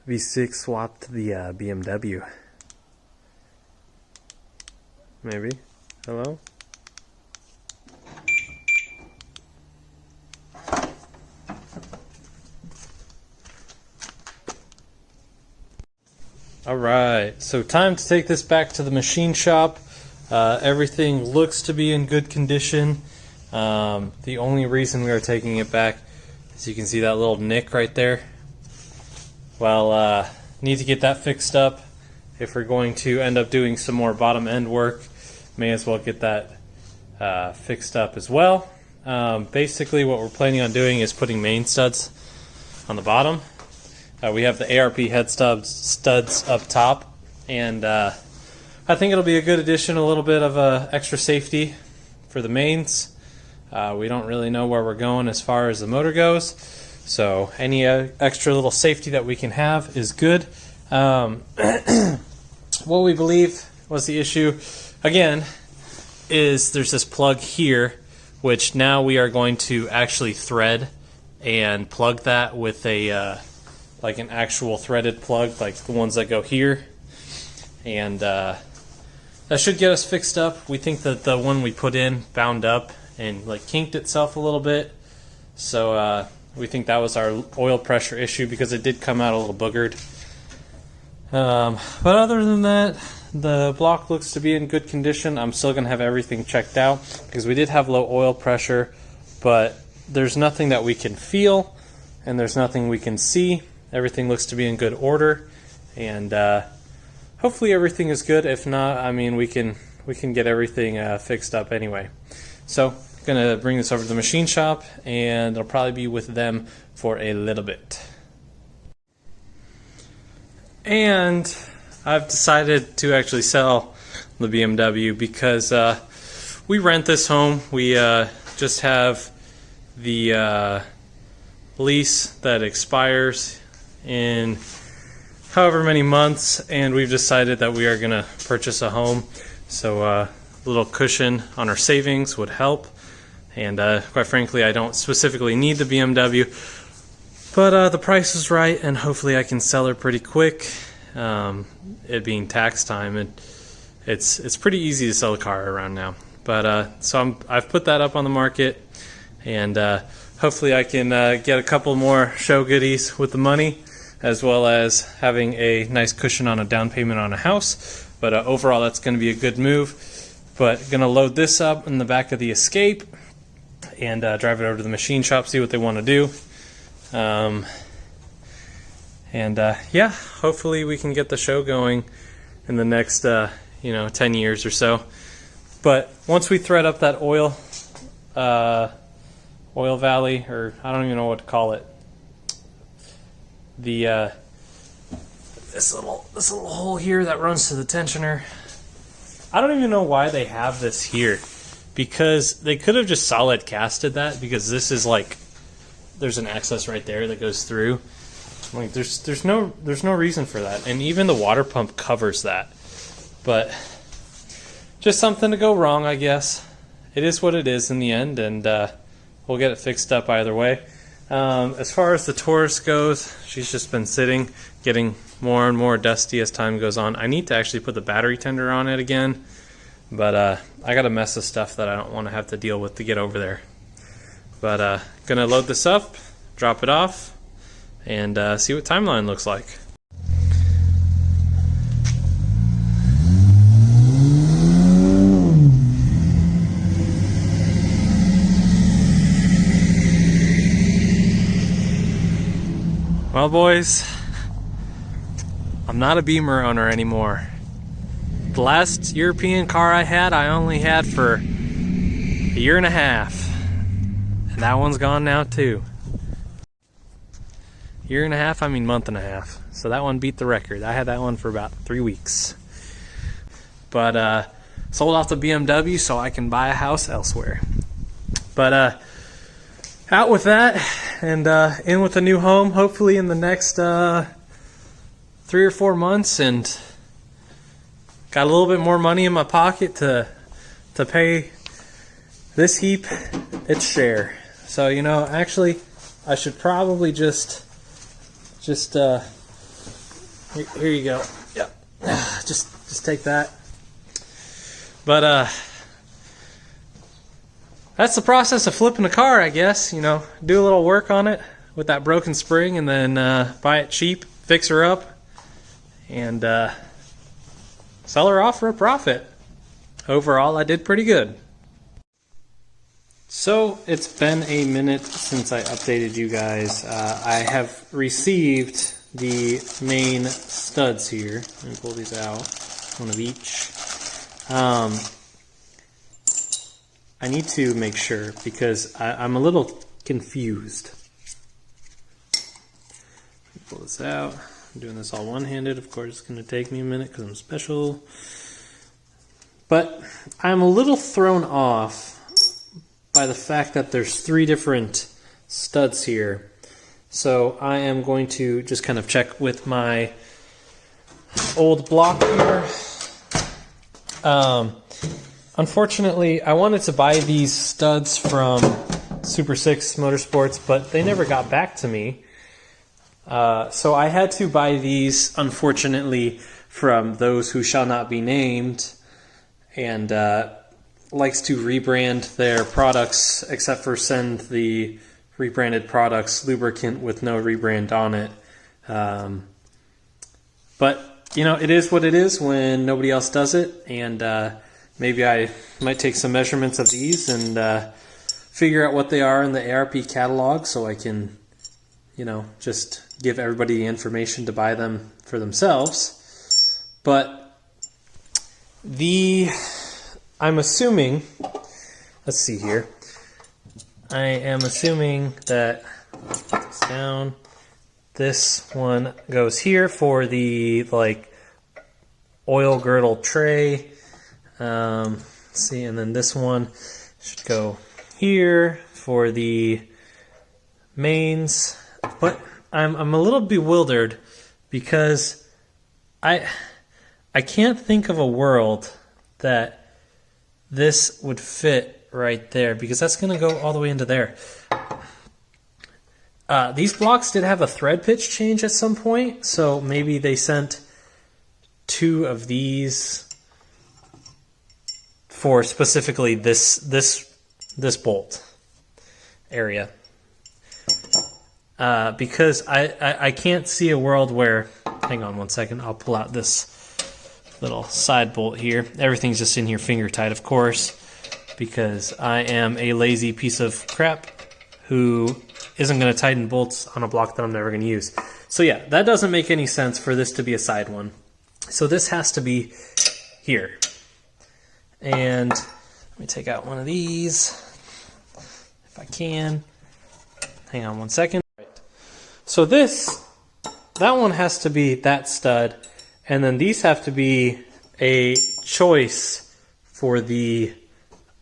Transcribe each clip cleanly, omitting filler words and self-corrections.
V6 swapped the BMW. Maybe. Hello? Alright, so time to take this back to the machine shop. Everything looks to be in good condition. The only reason we are taking it back is you can see that little nick right there. Well, need to get that fixed up. If we're going to end up doing some more bottom end work, may as well get that fixed up as well. Basically what we're planning on doing is putting main studs on the bottom. We have the ARP head studs up top, and I think it'll be a good addition, a little bit of extra safety for the mains. We don't really know where we're going as far as the motor goes, so any extra little safety that we can have is good. What we believe was the issue, again, is there's this plug here, which now we are going to actually thread and plug that with a like an actual threaded plug, like the ones that go here, and that should get us fixed up. We think that the one we put in bound up and like kinked itself a little bit, so we think that was our oil pressure issue, because it did come out a little boogered. But other than that, the block looks to be in good condition. I'm still going to have everything checked out because we did have low oil pressure, but there's nothing that we can feel and there's nothing we can see. Everything looks to be in good order, and hopefully everything is good. If not, I mean, we can get everything fixed up anyway. So gonna bring this over to the machine shop, and it'll probably be with them for a little bit. And I've decided to actually sell the BMW because we rent this home. We just have the lease that expires in however many months, and we've decided that we are going to purchase a home. So a little cushion on our savings would help. And quite frankly, I don't specifically need the BMW, but the price is right, and hopefully I can sell her pretty quick. It being tax time, it's pretty easy to sell a car around now. But so I've put that up on the market, and hopefully I can get a couple more show goodies with the money, as well as having a nice cushion on a down payment on a house. But overall, that's going to be a good move. But going to load this up in the back of the Escape and drive it over to the machine shop, see what they want to do. Yeah, hopefully we can get the show going in the next 10 years or so. But once we thread up that oil valley, or I don't even know what to call it, the this little hole here that runs to the tensioner, I don't even know why they have this here, because they could have just solid casted that, because this is like, there's an access right there that goes through. Like there's no reason for that, and even the water pump covers that. But just something to go wrong, I guess. It is what it is in the end, and we'll get it fixed up either way. As far as the Taurus goes, she's just been sitting, getting more and more dusty as time goes on. I need to actually put the battery tender on it again, but I got a mess of stuff that I don't want to have to deal with to get over there. But gonna load this up, drop it off, and see what timeline looks like. Well, boys, I'm not a Beamer owner anymore. The last European car I had, I only had for a year and a half, and that one's gone now too. Year and a half, I mean month and a half. So that one beat the record. I had that one for about 3 weeks. But sold off the BMW so I can buy a house elsewhere. But out with that, and in with a new home, hopefully in the next 3 or 4 months, and got a little bit more money in my pocket to pay this heap its share. So, actually, I should probably just Here you go. Yep. Just take that. But that's the process of flipping a car, I guess. You know, do a little work on it with that broken spring, and then buy it cheap, fix her up, and sell her off for a profit. Overall, I did pretty good. So it's been a minute since I updated you guys. I have received the main studs here. Let me pull these out, one of each. I need to make sure because I'm a little confused. Pull this out. I'm doing this all one-handed. Of course, it's going to take me a minute because I'm special. But I'm a little thrown off by the fact that there's 3 different studs here. So I am going to just kind of check with my old block here. Unfortunately, I wanted to buy these studs from Super 6 Motorsports, but they never got back to me. So I had to buy these, unfortunately, from Those Who Shall Not Be Named, and likes to rebrand their products, except for send the rebranded products lubricant with no rebrand on it. But, you know, it is what it is when nobody else does it, and maybe I might take some measurements of these and figure out what they are in the ARP catalog so I can, you know, just give everybody the information to buy them for themselves. But I'm assuming, let's see here, I am assuming that this one goes here for the like oil girdle tray. Let's see, and then this one should go here for the mains. But I'm a little bewildered because I can't think of a world that this would fit right there, because that's going to go all the way into there. These blocks did have a thread pitch change at some point, so maybe they sent 2 of these for specifically this bolt area. Because I can't see a world where, hang on one second, I'll pull out this little side bolt here. Everything's just in here finger tight, of course, because I am a lazy piece of crap who isn't going to tighten bolts on a block that I'm never going to use. So yeah, that doesn't make any sense for this to be a side one. So this has to be here. And let me take out one of these if I can. Hang on one second. So that one has to be that stud, and then these have to be a choice for the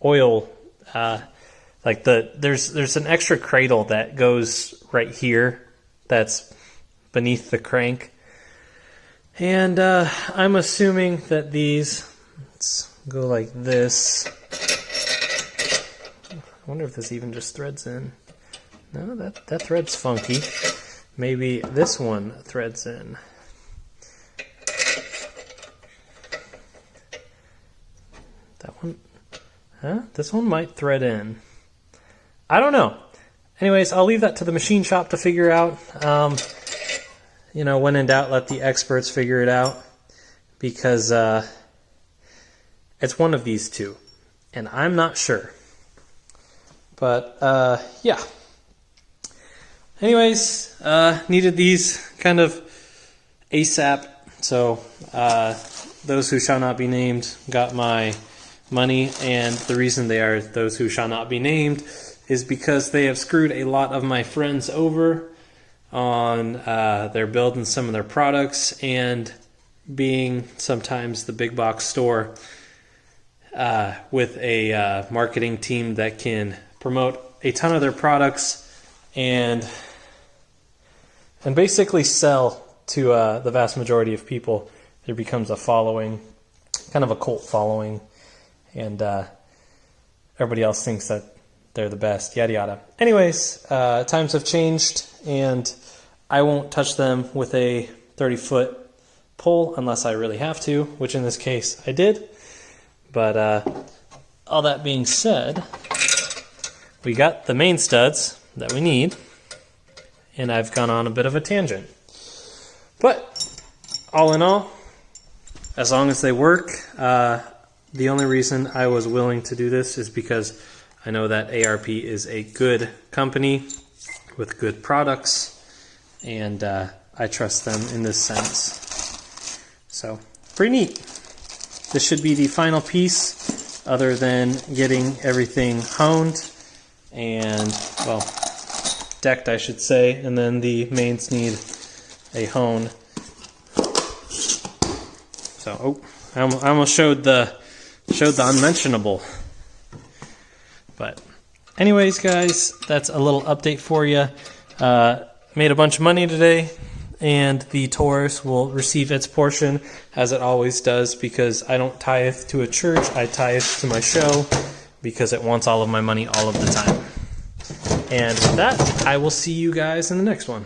oil. Like there's an extra cradle that goes right here that's beneath the crank, and I'm assuming that these, let's go like this. I wonder if this even just threads in. No, that thread's funky. Maybe this one threads in. That one, huh? This one might thread in. I don't know. Anyways, I'll leave that to the machine shop to figure out. You know, when in doubt, let the experts figure it out, because it's one of these 2, and I'm not sure. But yeah. Anyways, needed these kind of ASAP, so Those Who Shall Not Be Named got my money, and the reason they are Those Who Shall Not Be Named is because they have screwed a lot of my friends over on their build and some of their products, and being sometimes the big box store with a marketing team that can promote a ton of their products and basically sell to the vast majority of people. There becomes a following, kind of a cult following, and everybody else thinks that they're the best, yada yada. Anyways, times have changed, and I won't touch them with a 30-foot pull unless I really have to, which in this case I did. But all that being said, we got the main studs that we need, and I've gone on a bit of a tangent. But all in all, as long as they work, the only reason I was willing to do this is because I know that ARP is a good company with good products, and I trust them in this sense. So, pretty neat. This should be the final piece, other than getting everything honed and, well, decked, I should say, and then the mains need a hone. So, oh, I almost showed the unmentionable. But anyways, guys, that's a little update for you. Made a bunch of money today, and the Taurus will receive its portion, as it always does, because I don't tithe to a church. I tithe to my SHO because it wants all of my money all of the time. And with that, I will see you guys in the next one.